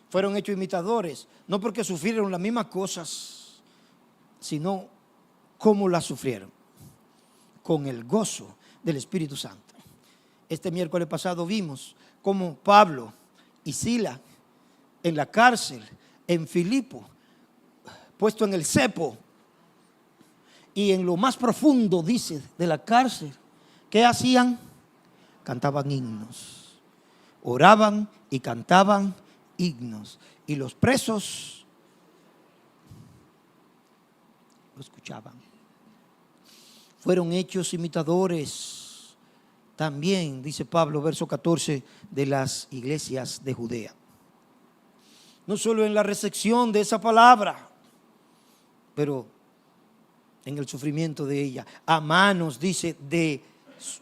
Fueron hechos imitadores, no porque sufrieron las mismas cosas, sino cómo las sufrieron, con el gozo del Espíritu Santo. Este miércoles pasado vimos cómo Pablo y Silas en la cárcel, en Filipo, puesto en el cepo, y en lo más profundo, dice, de la cárcel, ¿qué hacían? Cantaban himnos, oraban y cantaban himnos, y los presos lo escuchaban. Fueron hechos imitadores también, dice Pablo, verso 14, de las iglesias de Judea. No solo en la recepción de esa palabra, pero en el sufrimiento de ella, a manos, dice, de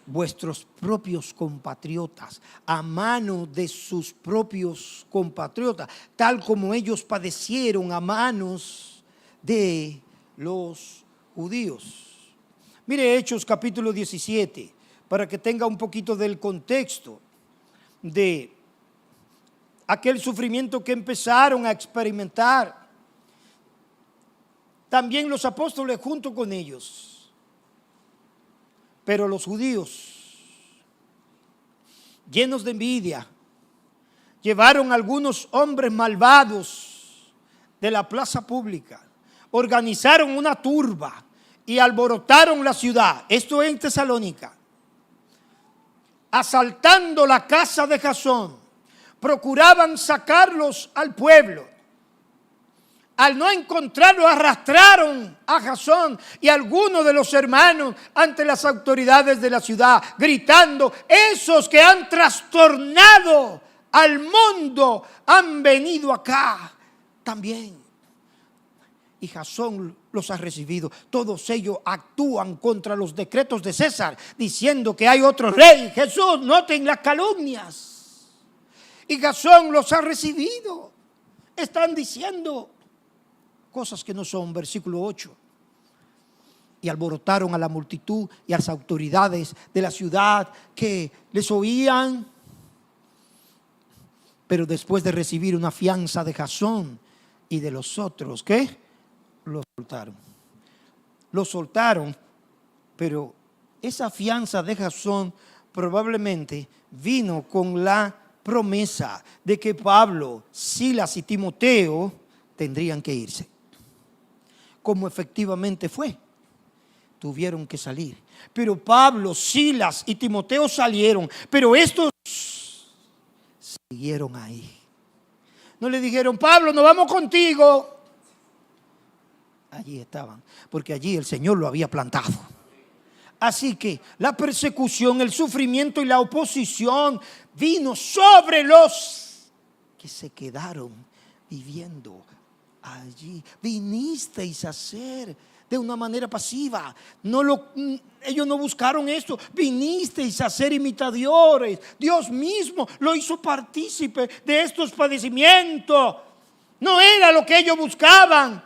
vuestros propios compatriotas, a mano de sus propios compatriotas, tal como ellos padecieron a manos de los judíos. Mire Hechos capítulo 17, para que tenga un poquito del contexto de aquel sufrimiento que empezaron a experimentar. También los apóstoles junto con ellos. Pero los judíos, llenos de envidia, llevaron a algunos hombres malvados de la plaza pública, organizaron una turba y alborotaron la ciudad. Esto es en Tesalónica. Asaltando la casa de Jasón, procuraban sacarlos al pueblo. Al no encontrarlo, arrastraron a Jasón y a algunos de los hermanos ante las autoridades de la ciudad, gritando: esos que han trastornado al mundo han venido acá también. y Jasón los ha recibido. Todos ellos actúan contra los decretos de César, diciendo que hay otro rey, Jesús. Noten las calumnias. Y Jasón los ha recibido. Están diciendo cosas que no son. Versículo 8. Y alborotaron a la multitud y a las autoridades de la ciudad que les oían. Pero después de recibir una fianza de Jasón y de los otros, ¿qué? Los soltaron. Los soltaron, pero esa fianza de Jasón probablemente vino con la promesa de que Pablo, Silas y Timoteo tendrían que irse. Como efectivamente fue. Tuvieron que salir. Pero Pablo, Silas y Timoteo salieron, pero estos siguieron ahí. No le dijeron, Pablo, nos vamos contigo. Allí estaban, porque allí el Señor lo había plantado. Así que la persecución, el sufrimiento y la oposición vino sobre los que se quedaron viviendo allí. Vinisteis a ser de una manera pasiva. Ellos no buscaron esto. Vinisteis a ser imitadores. Dios mismo lo hizo partícipe de estos padecimientos. No era lo que ellos buscaban.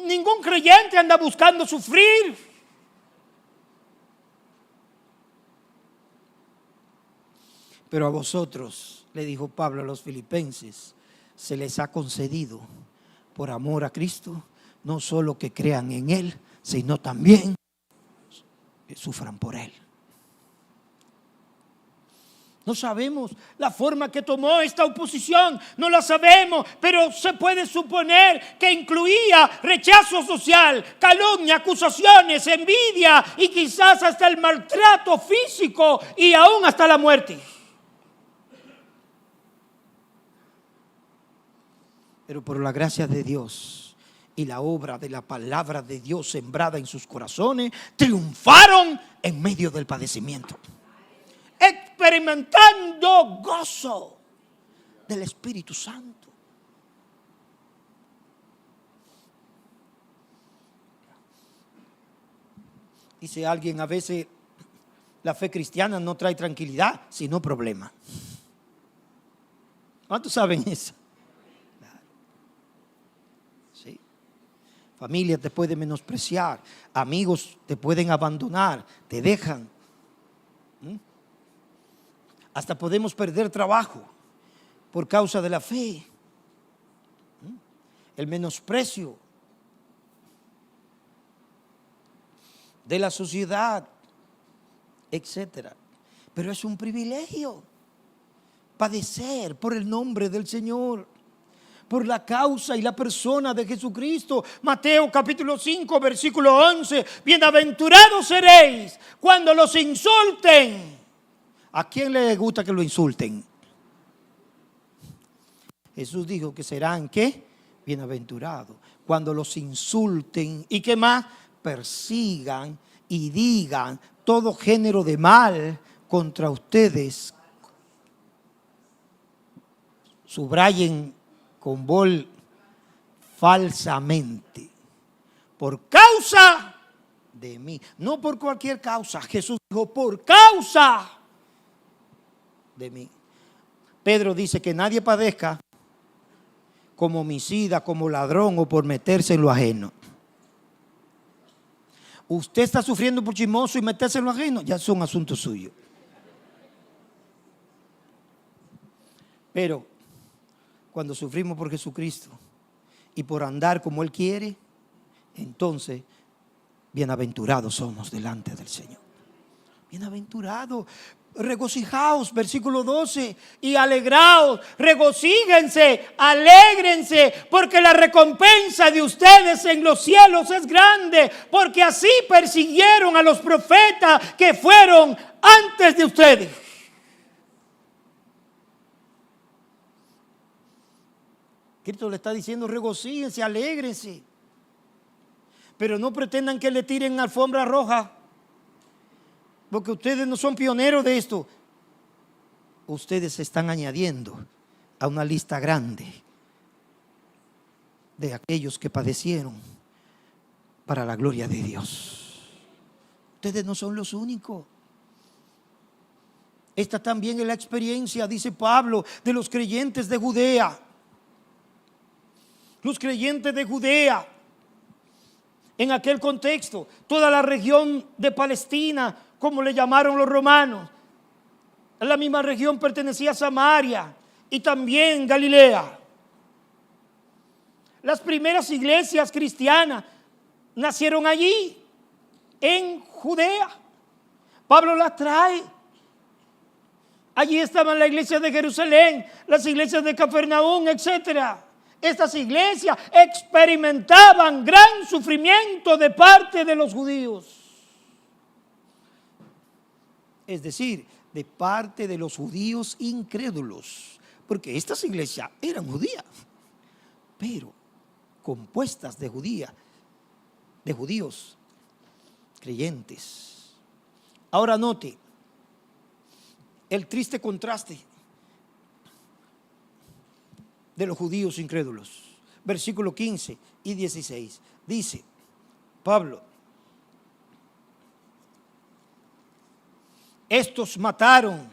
Ningún creyente anda buscando sufrir. Pero a vosotros, le dijo Pablo a los filipenses, se les ha concedido por amor a Cristo, no solo que crean en Él, sino también que sufran por Él. No sabemos la forma que tomó esta oposición, no la sabemos, pero se puede suponer que incluía rechazo social, calumnia, acusaciones, envidia y quizás hasta el maltrato físico y aún hasta la muerte. Pero por la gracia de Dios y la obra de la palabra de Dios sembrada en sus corazones, triunfaron en medio del padecimiento, experimentando gozo del Espíritu Santo. Dice alguien, a veces la fe cristiana no trae tranquilidad, sino problema. ¿Cuántos saben eso? Sí. Familia te puede menospreciar, amigos te pueden abandonar, te dejan. Hasta podemos perder trabajo por causa de la fe. El menosprecio de la sociedad, etcétera. Pero es un privilegio padecer por el nombre del Señor, por la causa y la persona de Jesucristo. Mateo capítulo 5 versículo 11. Bienaventurados seréis cuando los insulten. ¿A quién le gusta que lo insulten? Jesús dijo que serán, ¿qué? Bienaventurados cuando los insulten y ¿qué más? Persigan y digan todo género de mal contra ustedes. Subrayen con bol falsamente, por causa de mí, no por cualquier causa. Jesús dijo por causa de mí. Pedro dice que nadie padezca como homicida, como ladrón o por meterse en lo ajeno. Usted está sufriendo por chismoso y meterse en lo ajeno, ya son asuntos suyos. Pero cuando sufrimos por Jesucristo y por andar como Él quiere, entonces bienaventurados somos delante del Señor. Bienaventurados. Regocijaos, versículo 12, y alegraos, regocíjense, alégrense, porque la recompensa de ustedes en los cielos es grande, porque así persiguieron a los profetas que fueron antes de ustedes. Cristo le está diciendo regocíjense, alégrense, pero no pretendan que le tiren alfombra roja. Porque ustedes no son pioneros de esto. Ustedes se están añadiendo a una lista grande de aquellos que padecieron para la gloria de Dios. Ustedes no son los únicos. Esta también es la experiencia, dice Pablo, de los creyentes de Judea. Los creyentes de Judea, en aquel contexto, toda la región de Palestina, como le llamaron los romanos, la misma región pertenecía a Samaria y también Galilea. Las primeras iglesias cristianas nacieron allí, en Judea. Pablo las trae. Allí estaban la iglesia de Jerusalén, las iglesias de Capernaum, etcétera. Estas iglesias experimentaban gran sufrimiento de parte de los judíos. Es decir, de parte de los judíos incrédulos. Porque estas iglesias eran judías, pero compuestas de judíos creyentes. Ahora note el triste contraste de los judíos incrédulos. Versículo 15 y 16. Dice Pablo: estos mataron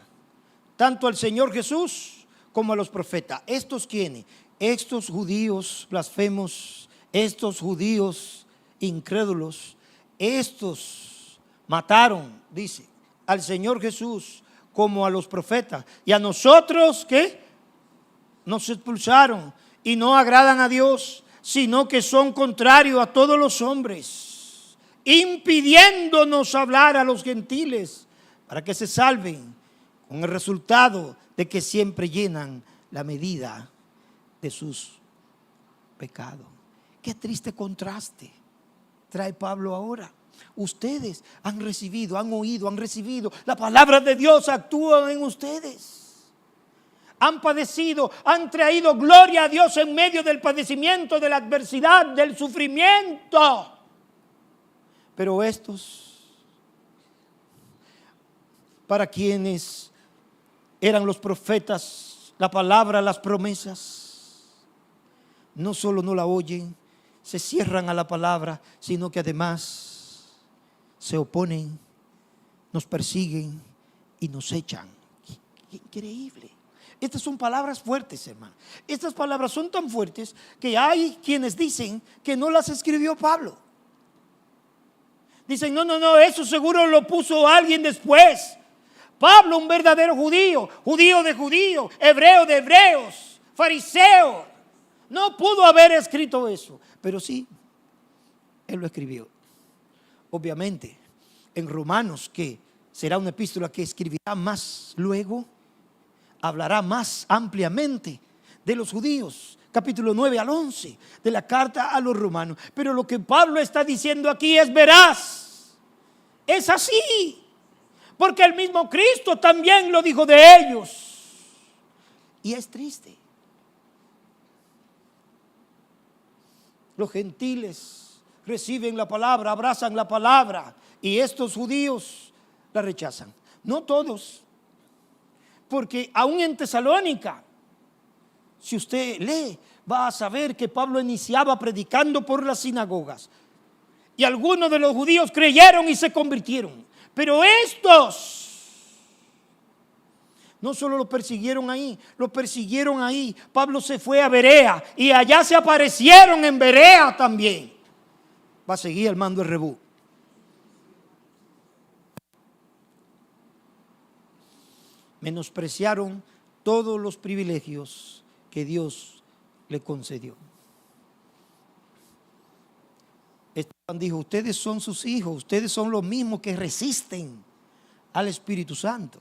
tanto al Señor Jesús como a los profetas. ¿Estos quiénes? Estos judíos blasfemos, estos judíos incrédulos, estos mataron, dice, al Señor Jesús como a los profetas. Y a nosotros, ¿qué? Nos expulsaron y no agradan a Dios, sino que son contrarios a todos los hombres, impidiéndonos hablar a los gentiles para que se salven, con el resultado de que siempre llenan la medida de sus pecados. Qué triste contraste trae Pablo ahora. Ustedes han recibido, han oído, han recibido la palabra de Dios, actúa en ustedes. Han padecido, han traído gloria a Dios en medio del padecimiento, de la adversidad, del sufrimiento. Pero estos, para quienes eran los profetas, la palabra, las promesas, no solo no la oyen, se cierran a la palabra, sino que además se oponen, nos persiguen y nos echan. Qué increíble. Estas son palabras fuertes, hermano. Estas palabras son tan fuertes que hay quienes dicen que no las escribió Pablo. Dicen, no, eso seguro lo puso alguien después. Pablo, un verdadero judío, judío de judíos, hebreo de hebreos, fariseo, no pudo haber escrito eso. Pero sí, él lo escribió. Obviamente, en Romanos, que será una epístola que escribirá más luego, hablará más ampliamente de los judíos, capítulo 9 al 11 de la carta a los romanos. Pero lo que Pablo está diciendo aquí es veraz, es así, porque el mismo Cristo también lo dijo de ellos. Y es triste. Los gentiles reciben la palabra, abrazan la palabra, y estos judíos la rechazan. No todos. Porque aún en Tesalónica, si usted lee, va a saber que Pablo iniciaba predicando por las sinagogas. Y algunos de los judíos creyeron y se convirtieron. Pero estos no solo lo persiguieron ahí. Pablo se fue a Berea y allá se aparecieron en Berea también. Va a seguir el mando de Rebú. Menospreciaron todos los privilegios que Dios le concedió. Esteban dijo, ustedes son sus hijos, ustedes son los mismos que resisten al Espíritu Santo.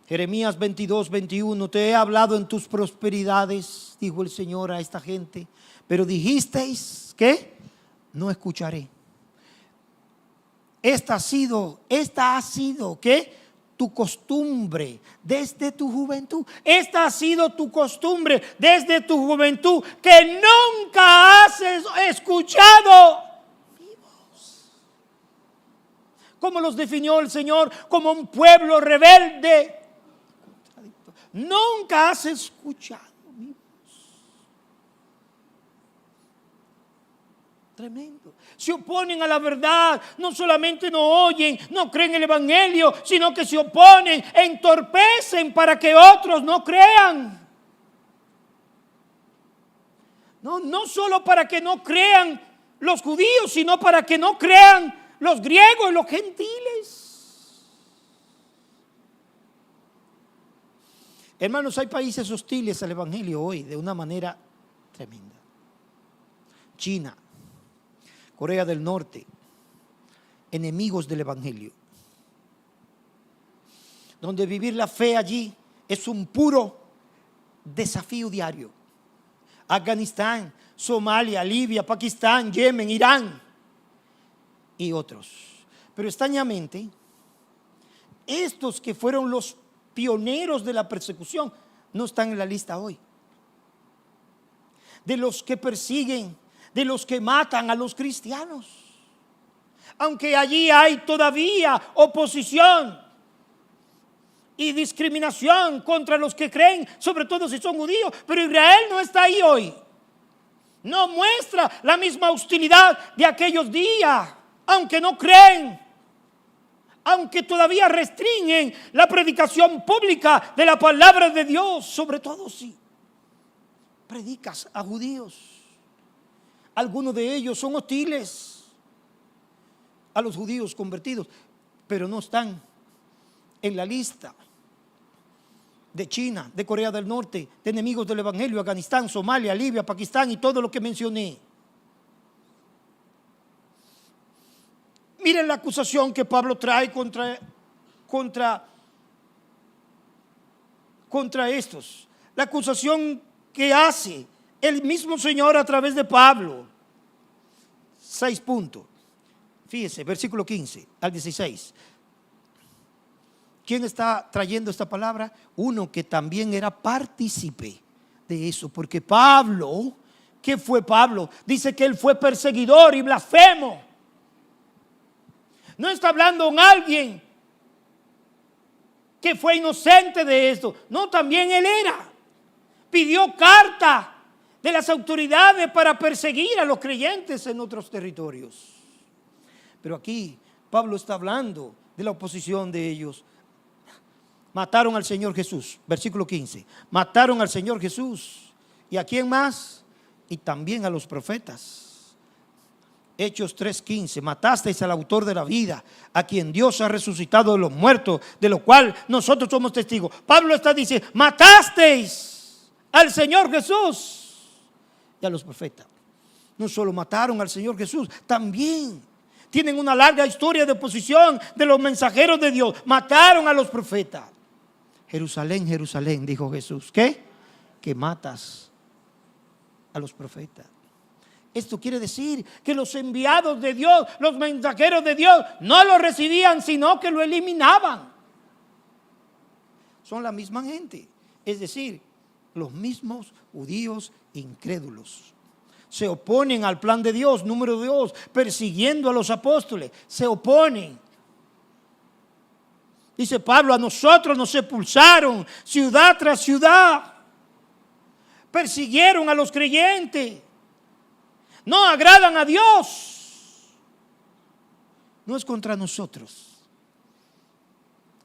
Jeremías 22, 21, te he hablado en tus prosperidades, dijo el Señor a esta gente, pero dijisteis, ¿qué? No escucharé. Esta ha sido, ¿qué? Tu costumbre desde tu juventud. Esta ha sido tu costumbre desde tu juventud, que nunca has escuchado mi voz. ¿Cómo los definió el Señor? Como un pueblo rebelde. Nunca has escuchado mi voz. Tremendo. Se oponen a la verdad. No solamente no oyen, no creen el evangelio, sino que se oponen, entorpecen para que otros no crean. No solo para que no crean los judíos, sino para que no crean los griegos y los gentiles. Hermanos, hay países hostiles al evangelio hoy de una manera tremenda. China, Corea del Norte, enemigos del evangelio, donde vivir la fe allí es un puro desafío diario. Afganistán, Somalia, Libia, Pakistán, Yemen, Irán y otros. Pero extrañamente, estos que fueron los pioneros de la persecución no están en la lista hoy. De los que persiguen, de los que matan a los cristianos. Aunque allí hay todavía oposición y discriminación contra los que creen, sobre todo si son judíos, pero Israel no está ahí hoy. No muestra la misma hostilidad de aquellos días, aunque no creen, aunque todavía restringen la predicación pública de la palabra de Dios, sobre todo si predicas a judíos. Algunos de ellos son hostiles a los judíos convertidos, pero no están en la lista de China, de Corea del Norte, de enemigos del evangelio, Afganistán, Somalia, Libia, Pakistán y todo lo que mencioné. Miren la acusación que Pablo trae contra estos. La acusación que hace el mismo Señor a través de Pablo. 6 puntos. Fíjese, versículo 15 al 16. ¿Quién está trayendo esta palabra? Uno que también era partícipe de eso, porque Pablo, ¿qué fue Pablo? Dice que él fue perseguidor y blasfemo. No está hablando con alguien que fue inocente de esto. No, también él era. Pidió carta de las autoridades para perseguir a los creyentes en otros territorios. Pero aquí Pablo está hablando de la oposición de ellos. Mataron al Señor Jesús, versículo 15. Mataron al Señor Jesús. ¿Y a quién más? Y también a los profetas. Hechos 3:15. Matasteis al autor de la vida, a quien Dios ha resucitado de los muertos, de lo cual nosotros somos testigos. Pablo está diciendo, matasteis al Señor Jesús y a los profetas. No solo mataron al Señor Jesús, también tienen una larga historia de oposición de los mensajeros de Dios. Mataron a los profetas. Jerusalén, Jerusalén, dijo Jesús, ¿qué? Que matas a los profetas. Esto quiere decir que los enviados de Dios, los mensajeros de Dios, no lo recibían, sino que lo eliminaban. Son la misma gente, es decir, los mismos judíos incrédulos. Se oponen al plan de Dios, número 2, persiguiendo a los apóstoles, se oponen. Dice Pablo, a nosotros nos expulsaron ciudad tras ciudad, persiguieron a los creyentes, no agradan a Dios. No es contra nosotros,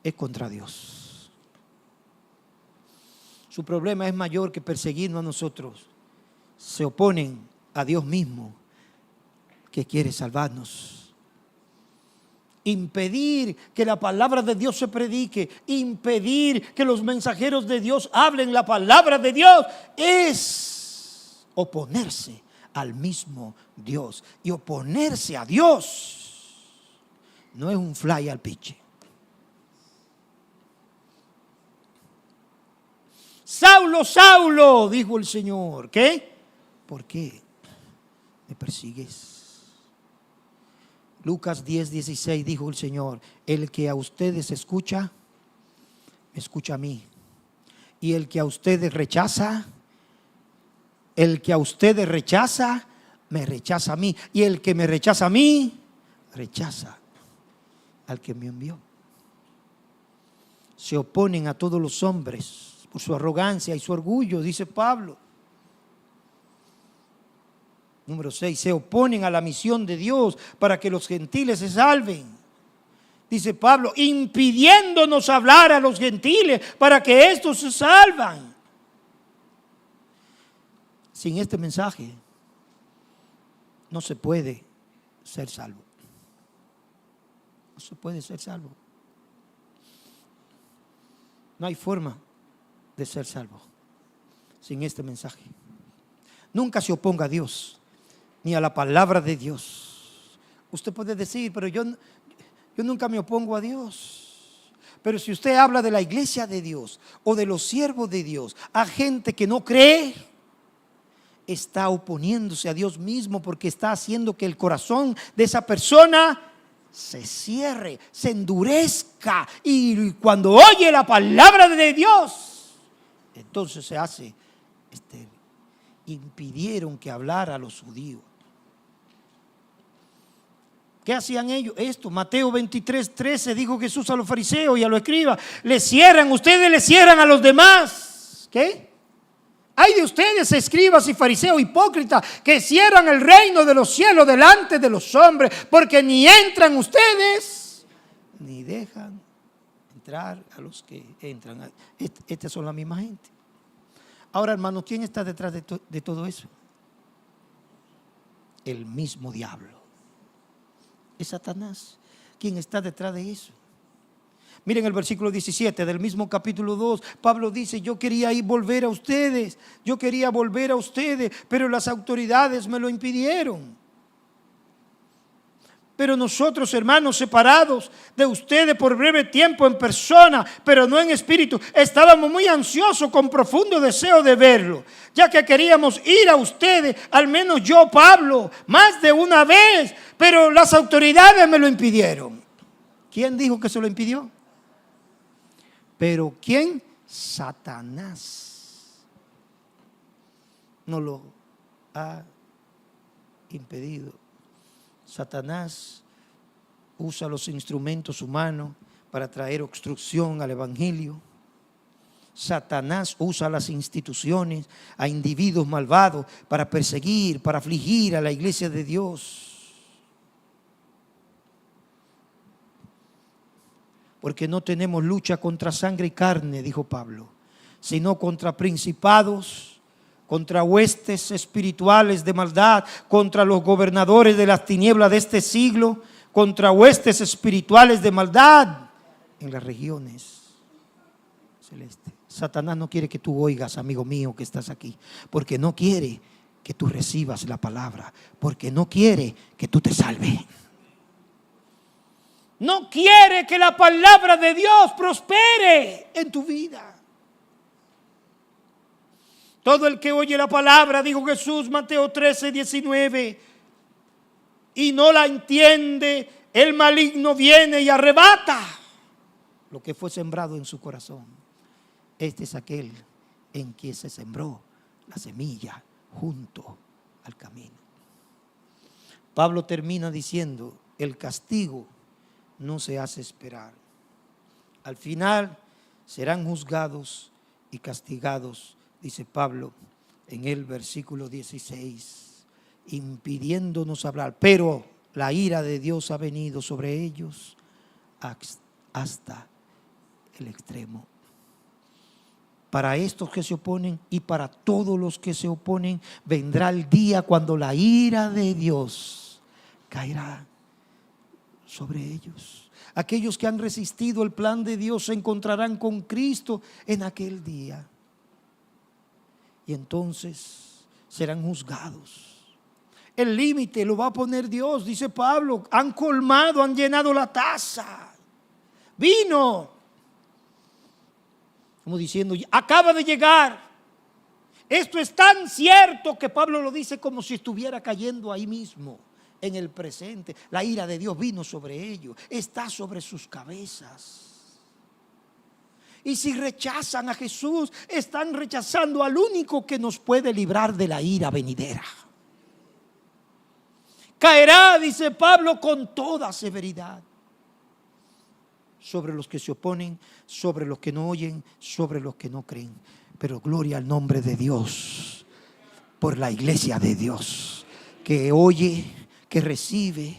es contra Dios. Su problema es mayor que perseguirnos a nosotros. Se oponen a Dios mismo, que quiere salvarnos. Impedir que la palabra de Dios se predique, impedir que los mensajeros de Dios hablen la palabra de Dios, es oponerse al mismo Dios. Y oponerse a Dios no es un fly al pitch. Saulo, Saulo, dijo el Señor, ¿qué? ¿Por qué me persigues? Lucas 10:16 dijo el Señor, el que a ustedes escucha, me escucha a mí. Y el que a ustedes rechaza, me rechaza a mí. Y el que me rechaza a mí, rechaza al que me envió. Se oponen a todos los hombres por su arrogancia y su orgullo, dice Pablo. Número 6, se oponen a la misión de Dios para que los gentiles se salven. Dice Pablo, impidiéndonos hablar a los gentiles para que estos se salvan. Sin este mensaje no se puede ser salvo. No se puede ser salvo. No hay forma de ser salvo sin este mensaje. Nunca se oponga a Dios ni a la palabra de Dios. Usted puede decir, pero yo nunca me opongo a Dios. Pero si usted habla de la iglesia de Dios o de los siervos de Dios a gente que no cree, está oponiéndose a Dios mismo, porque está haciendo que el corazón de esa persona se cierre, se endurezca, y cuando oye la palabra de Dios, entonces se hace estéril. Impidieron que hablara a los judíos. ¿Qué hacían ellos? Esto, Mateo 23:13, dijo Jesús a los fariseos y a los escribas: le cierran, ustedes le cierran a los demás. ¿Qué? Hay de ustedes, escribas y fariseos hipócritas, que cierran el reino de los cielos delante de los hombres, porque ni entran ustedes, ni dejan entrar a los que entran. Estas son la misma gente. Ahora, hermano, ¿quién está detrás de todo eso? El mismo diablo. Es Satanás quien está detrás de eso. Miren el versículo 17 del mismo capítulo 2. Pablo dice: yo quería volver a ustedes, pero las autoridades me lo impidieron. Pero nosotros, hermanos, separados de ustedes por breve tiempo en persona, pero no en espíritu, estábamos muy ansiosos con profundo deseo de verlo, ya que queríamos ir a ustedes, al menos yo, Pablo, más de una vez, pero las autoridades me lo impidieron. ¿Quién dijo que se lo impidió? Pero ¿quién? Satanás nos lo ha impedido. Satanás usa los instrumentos humanos para traer obstrucción al evangelio. Satanás usa las instituciones, a individuos malvados, para perseguir, para afligir a la iglesia de Dios. Porque no tenemos lucha contra sangre y carne, dijo Pablo, sino contra principados, contra huestes espirituales de maldad, contra los gobernadores de las tinieblas de este siglo, contra huestes espirituales de maldad en las regiones celestes. Satanás no quiere que tú oigas, amigo mío que estás aquí, porque no quiere que tú recibas la palabra, porque no quiere que tú te salves. No quiere que la palabra de Dios prospere en tu vida. Todo el que oye la palabra, dijo Jesús, Mateo 13:19, y no la entiende, el maligno viene y arrebata lo que fue sembrado en su corazón. Este es aquel en quien se sembró la semilla junto al camino. Pablo termina diciendo: el castigo no se hace esperar. Al final serán juzgados y castigados, dice Pablo en el versículo 16, impidiéndonos hablar. Pero la ira de Dios ha venido sobre ellos hasta el extremo. Para estos que se oponen y para todos los que se oponen, vendrá el día cuando la ira de Dios caerá sobre ellos. Aquellos que han resistido el plan de Dios se encontrarán con Cristo en aquel día. Y entonces serán juzgados. El límite lo va a poner Dios, dice Pablo. Han colmado, han llenado la taza. Vino, como diciendo, acaba de llegar. Esto es tan cierto que Pablo lo dice como si estuviera cayendo ahí mismo, en el presente. La ira de Dios vino sobre ellos, está sobre sus cabezas. Y si rechazan a Jesús, están rechazando al único que nos puede librar de la ira venidera. Caerá, dice Pablo, con toda severidad sobre los que se oponen, sobre los que no oyen, sobre los que no creen. Pero gloria al nombre de Dios por la iglesia de Dios, que oye, que recibe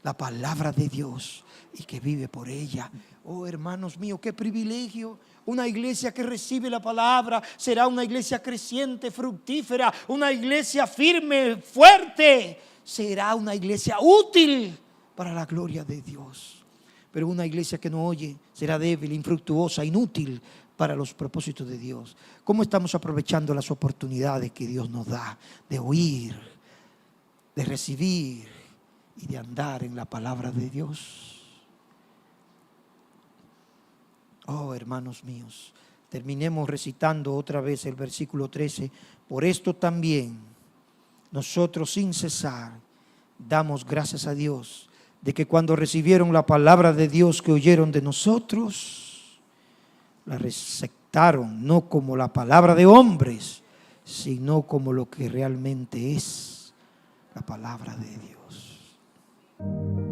la palabra de Dios y que vive por ella. Oh, hermanos míos, qué privilegio. Una iglesia que recibe la palabra será una iglesia creciente, fructífera, una iglesia firme, fuerte. Será una iglesia útil para la gloria de Dios. Pero una iglesia que no oye será débil, infructuosa, inútil para los propósitos de Dios. ¿Cómo estamos aprovechando las oportunidades que Dios nos da de oír, de recibir y de andar en la palabra de Dios? Oh, hermanos míos, terminemos recitando otra vez el versículo 13. Por esto también nosotros sin cesar damos gracias a Dios de que cuando recibieron la palabra de Dios que oyeron de nosotros, la receptaron no como la palabra de hombres, sino como lo que realmente es la palabra de Dios.